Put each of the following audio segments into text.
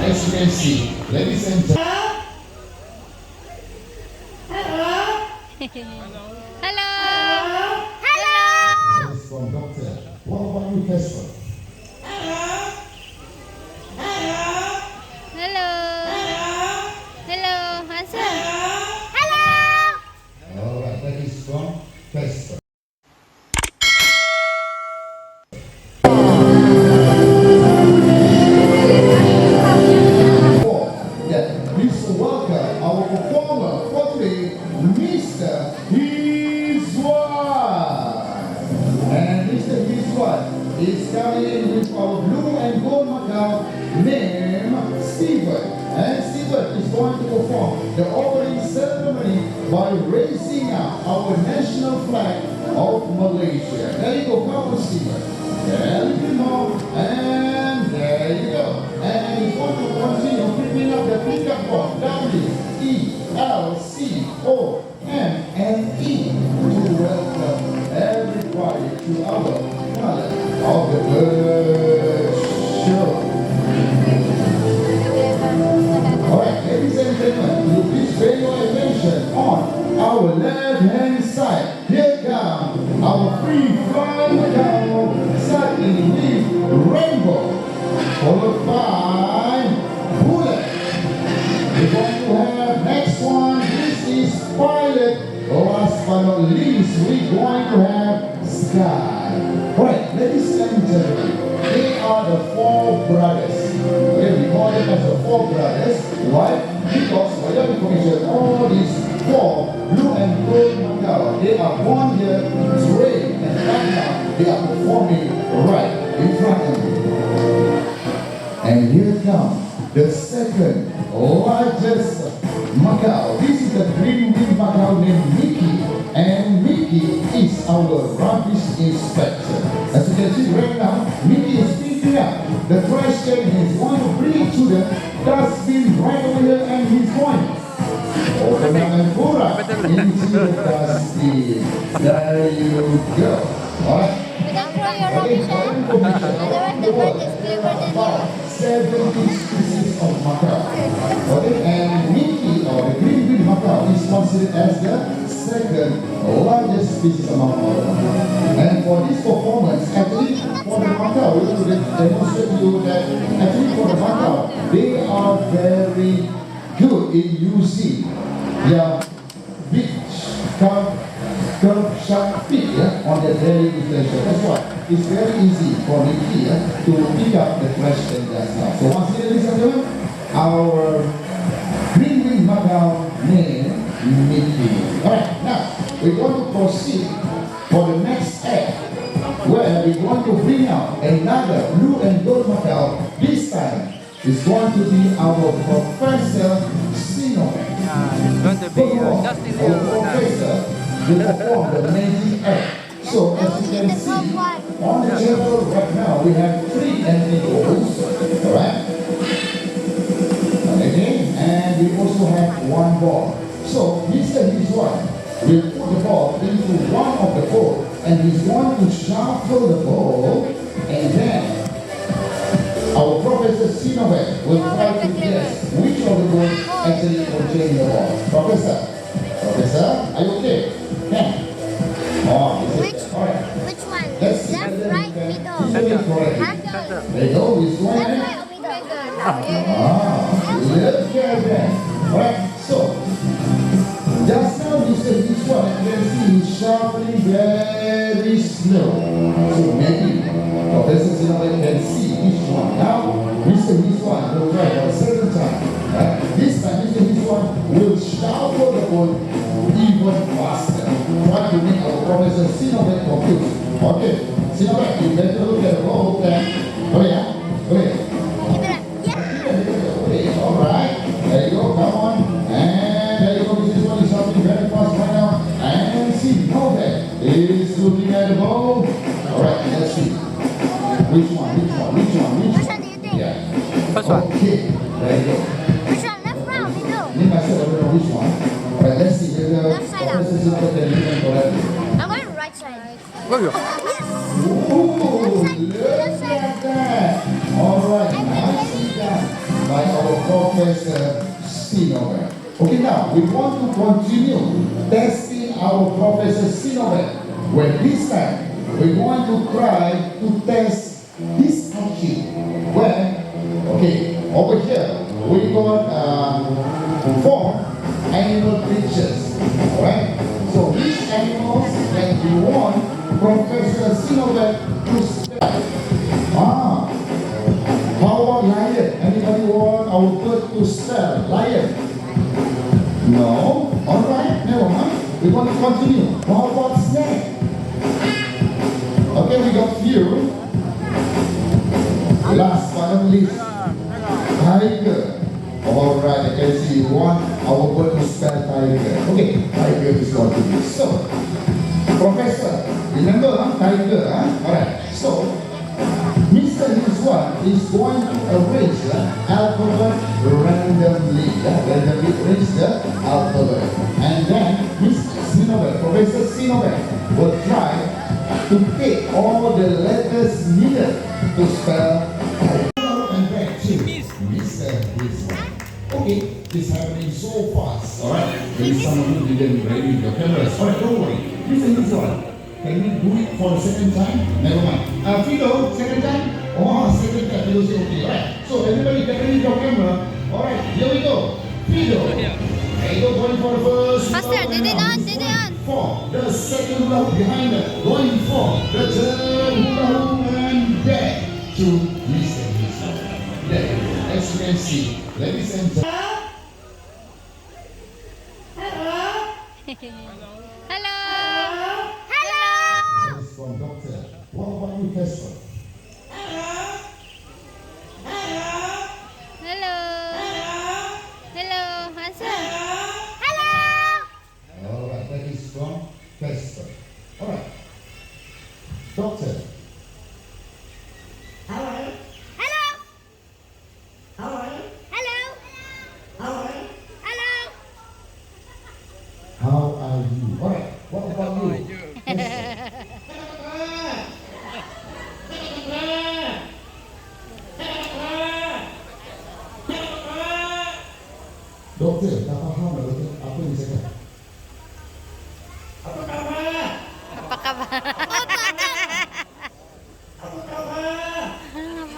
As you can see, ladies and gentlemen. Hello. Hello. This is from Doctor. What about you, Casper? Hello. Hello. Answer. Hello. Alright, that is from Casper. Please welcome our performer for today, Mr. Hizwan. And Mr. Hizwan is coming in with our blue and gold Macau named Stephen. And Stephen is going to perform the opening ceremony by raising up our national flag of Malaysia. There you go, come on, Stephen. There you go. And there you go. And he's going to continue picking up the pickup ball. W-E-L-C-O-M-N-E to welcome everybody to our Color of the Bird Show. Alright, ladies and gentlemen, you please pay your attention on our left hand side. Here comes our free flying cow, starting with Rainbow, followed by Bullet. We're going to have next one. This is Pilot. Last but not least, we're going to have Sky. Alright, ladies and gentlemen, they are the four brothers. Okay, we call them as the four brothers. Why? Because for your information, all these four blue and gold Macau, they are born here to reign, and right now they are performing right in front of you. And here comes the second largest Macau. This is the green wing Macau named Mickey, and Mickey is our rubbish inspector. As you can see right now, Mickey is picking up the trash can. He's going to bring it to the dustbin right over here, and he's going open up and pour up into the dustbin. There you go. Alright. Don't throw your rubbish, otherwise the bird is clever than you. 70 species of Macau. Okay, and Mickey, or the green wing Macau, is considered as the second largest species among all. And for this performance, actually, for the Macau, we will demonstrate to you that actually for the Macau, they are very good in using their big curve sharp feet on their daily deflection. That's why it's very easy for Mickey to pick up the trash can just now. So once again, ladies and gentlemen, our green wing Macau named Mickey. Alright, now we're going to proceed for the next act, where we're going to bring out another blue and gold Macau. This time it's going to be our Professor Sinovac. It's going to be Justin Our professor will perform the magic act. So as you can see, on the table right now we have 3 empty balls, alright? Okay, and we also have 1 ball. So Mr. Hizwan will put the ball into one of the balls, and he's going to shuffle the ball, and then our Professor Sinovac will try to guess which of the balls actually contain the ball. Professor, are you okay? Yeah. Oh, Which one? Let's see. Left, right, middle. Huh? There you go, this one. Left, right, or middle? Let's get that. Alright, so just now Mr. Hizwan, you can see he's shuffling very slow. So maybe Professor Sinovac can see each one. Now, Mr. Hizwan will try for a certain time. Right? This time, Mr. Hizwan will shuffle the ball even faster. Try to make our Professor Sinovac confused. Okay, Sinovac, you better look at the ball. Okay, oh yeah, okay. Okay, alright. There you go, come on. And there you go, Mr. Hizwan is shuffling very fast right now. And Sinovac is looking at the ball. Alright, let's see. Which one? Which one do you think? Yeah. First one. Okay, there you go. Which one? Left, right, or middle? Me myself, I don't know which one. Alright, let's see whether Left side up. Professor Sinovac can read them correctly. I'm going right side. Where you? Yes. Ooh, Left side. look at that. Alright, nicely done. by our Professor Sinovac. Okay, now we want to continue testing our Professor Sinovac. Well, this time we're going to try to test his IQ. Well, okay, over here we got 4 animal pictures. Alright? So these animals that we want Professor Sinovac to spell. How about lion? Anybody want our bird to spell lion? No? Alright, never mind. We're going to continue. How about snake? Okay, we got few. Last but not least, tiger. Alright, I can see you want our bird to spell tiger. Okay, tiger is going to be. So, Professor, remember tiger, Alright, so Mr. Hizwan is going to arrange the alphabet randomly. Randomly arrange the alphabet. And then Mr. Sinovac, Professor Sinovac, will try to pick all the letters needed to spell tiger. And back to Mr. Hizwan. Okay, this is happening so fast. Alright, maybe some of you didn't ready your cameras. Alright, don't worry. Mr. Hizwan, can we do it for the second time? Never mind. Fido, second time? Oh, second time. Fido say okay. Alright. So everybody get ready your camera. Alright, here we go. Fido. Fido going for the first. Faster, did it on? 4. The second hula hoop behind it. Going for the third hula hoop and back to Mr. Hizwan. There. As you can see, ladies and gentlemen. Hello. This is from Doctor. What about you, Casper? Hello. Hello. Answer. Hello. Alright, that is from Casper. Alright. Doctor. Hello. Hello. Hello. How are you? Alright, what about you? Dokter, tak faham lah dokter apa yang saya kata. Apa kabar? Apa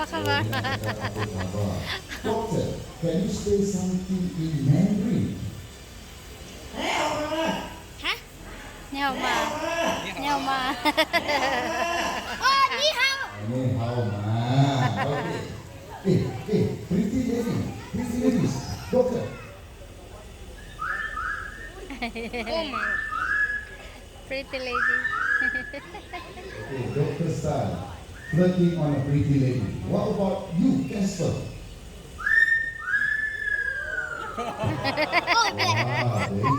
kabar? Doctor, can you say something in Mandarin? Hah? Ni hao ma. Ni hao ma. Oh, ni hao. Ni hao ma. Okay. Pretty ladies. Doctor. Pretty lady. Okay, doctor style. Flirting on a pretty lady. What about you, Casper? Very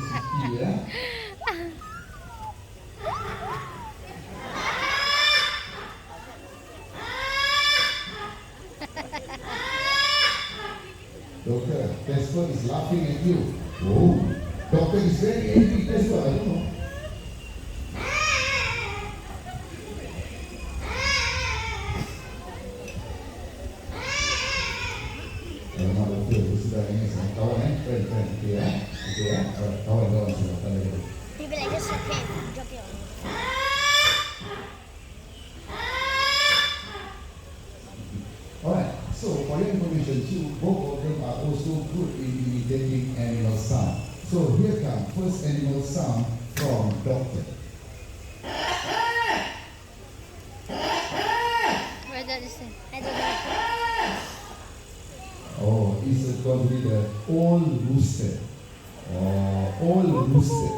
cheeky, yeah? Doctor, Casper is laughing at you. Oh, doctor is very angry, Casper, I don't know. He be like this, okay, drop it on. Alright, so for your information too, both of them are also good in imitating animal sound. So here comes first animal sound from Doctor. Where does it say? I don't know. Oh, this is going to be the old rooster. Oh, old rooster.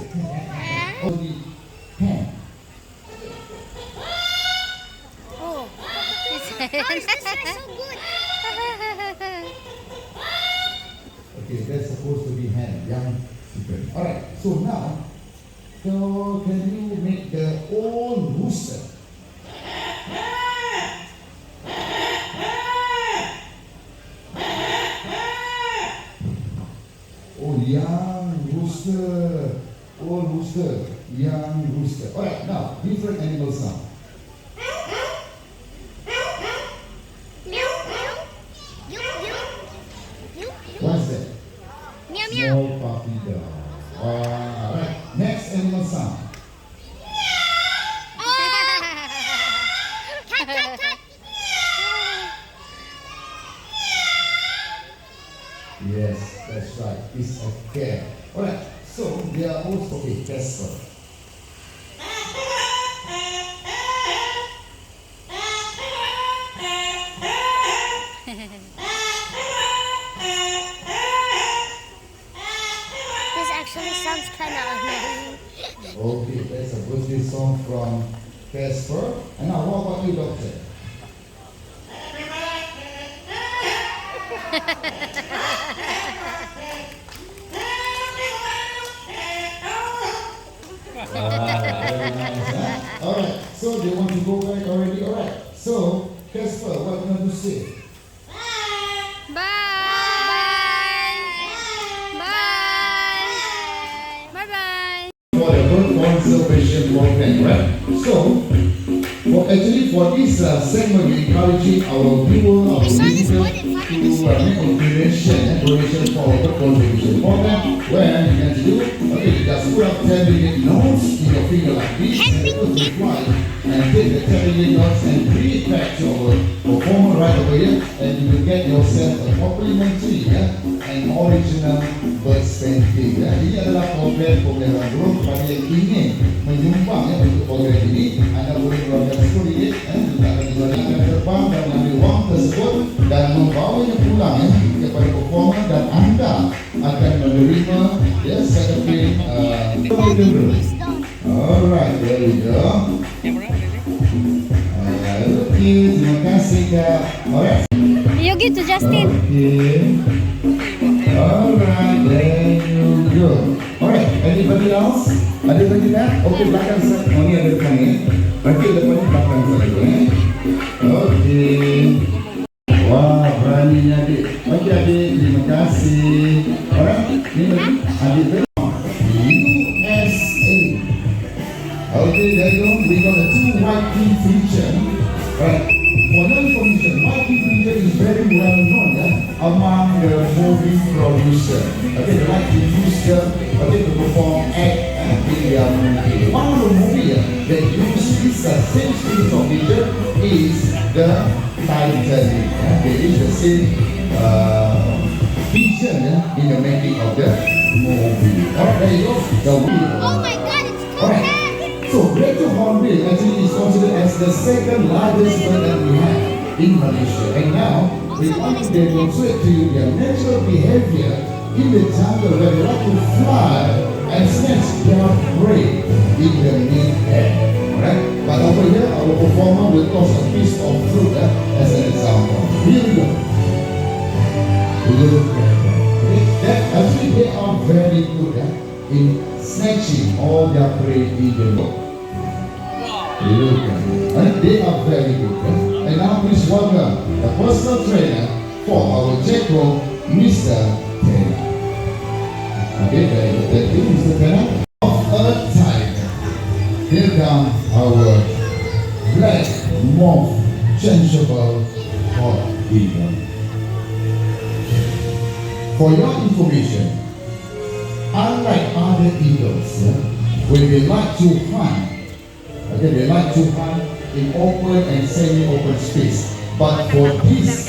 Oh, the hen. Oh, this is so good. Okay, that's supposed to be hen, young chicken. Alright, so now, so can you make the old rooster? Oh, young rooster. Old rooster, young rooster. Alright, now, different animal sound. Meow meow. Small puppy dog. Alright. Next animal sound. Yes, that's right. It's a cat. Alright. So they are also a Casper. This actually sounds kind of annoying. Okay, that's a birthday song from Casper. And now, what about you, Doctor? Very nice, huh? Alright, so they want to go back already? Alright, so Casper, what do you want to say? Bye. Bye. Bye. Bye. For the bird conservation movement, right? So, for this segment, we encouraging our viewers, our visitors to make a donation for our bird conservation program. Where you can do, okay, just put up 10 million notes in your finger like this, and put the fly, and take the 10 million notes and bring it back to our performer right over here, and you will get yourself a complimentary and original bird painting. Ini adalah program group bagi yang ingin menyumbang untuk program ini. Anda boleh keluarkan RM10 dan juga akan dijalankan terbang dan mengambil wang tersebut dan membawanya pulang kepada performer, dan anda akan menerima certificate. Alright, there we go. Okay, terima kasih Kak. Alright. You give to Justin. Okay. Alright, there you go. Alright, anybody else? Ada lagi tak? Okay, belakang saya. Oh, ni ada depan ni. Okay, depan ni belakang saya. Okay. Wah, beraninya adik. Okay, adik. Terima kasih. Alright, ni lagi. Adik berapa? USA. Okay, there you go. We got a 2 white kingfisher. Alright. For your information, white kingfisher is very well known among the movie producer. Okay, they like to use them to perform act in their movie. One of the movie that use this same species of feature is the Titanic. There is the same feature in the making of the movie. Alright, there you go. The wheel. Oh my God, it's too Alright. bad. So, greater hornbill actually is considered as the second largest bird that we have in Malaysia. And now, we want to demonstrate to you their natural behavior in the jungle, where they like to fly and snatch their prey in the mid-air. Alright? But over here, our performer will toss a piece of fruit as an example. Here we go. Look at that. Okay? Actually, they are very good in snatching all their prey in the book. Look at it. And they are very good. And now please welcome the personal trainer for our Jacko, Mr. Taylor. Okay, very good. Thank you, Mr. Taylor. Of a tiger. Here comes our black moth changeable hot eagle. For your information, unlike other eagles, when they like to hunt, they like to hunt in open and semi-open space. But for this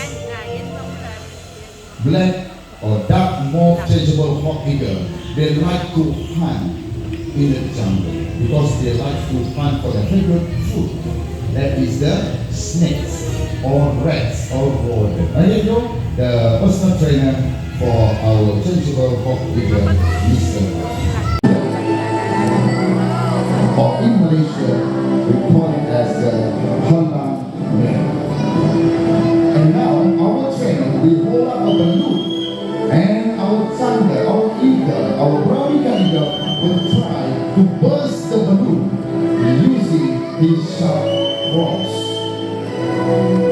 black or dark moth changeable hawk eagle, they like to hunt in the jungle because they like to hunt for their favorite food. That is the snakes or rats or rodent. And here you go, the personal trainer for our changeable hawk eagle, Mr. Or in Malaysia, we call it as the Halang Man. And now, our trainer will hold up a balloon, and our thunder, our eagle, our brown eagle will try to burst the balloon using his sharp claws.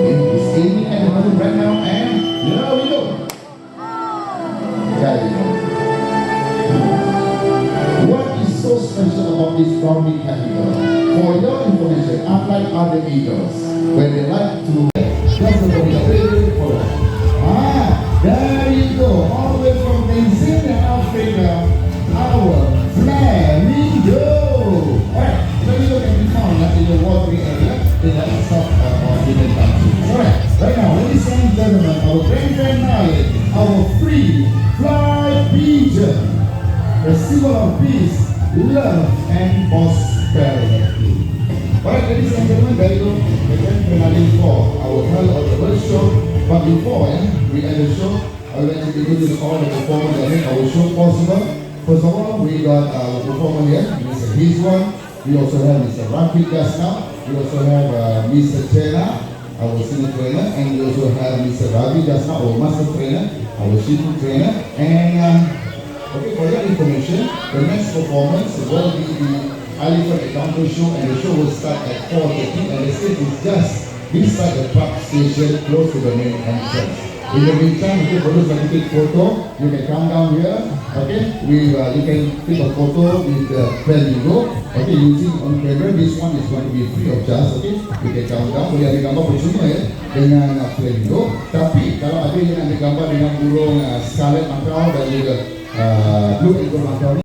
He's aiming at the balloon right now, and here we go. There you go. What is so special about this brown eagle? For your information, unlike other eagles, when they like to just the very follow. There you go, all the way from New Zealand. of peace, love, and prosperity. Alright, ladies and gentlemen, there you go. The grand finale for our Tell of the World show. But before we end the show, I would like to introduce all the performers that make our show possible. First of all, we got our performer here, Mr. Hizwan. We also have Mr. Rafi just now. We also have Mr. Chena, our senior trainer, and we also have Mr. Ravi just now, our master trainer, our shipping trainer. And okay, for your information, the next performance will be the Elephant Encounter show, and the show will start at 4:30, and the stage is just beside the park station, close to the main entrance. In the meantime, okay, for those that take photo, you can come down here. Okay, you can take a photo with the Flamingo. Okay, using on camera. This one is going to be free of charge. Okay, you can come down. Boleh ambil gambar percuma ya dengan Flamingo. Tapi kalau ada yang ambil gambar dengan burung scarlet macau dan juga blue eagle macau.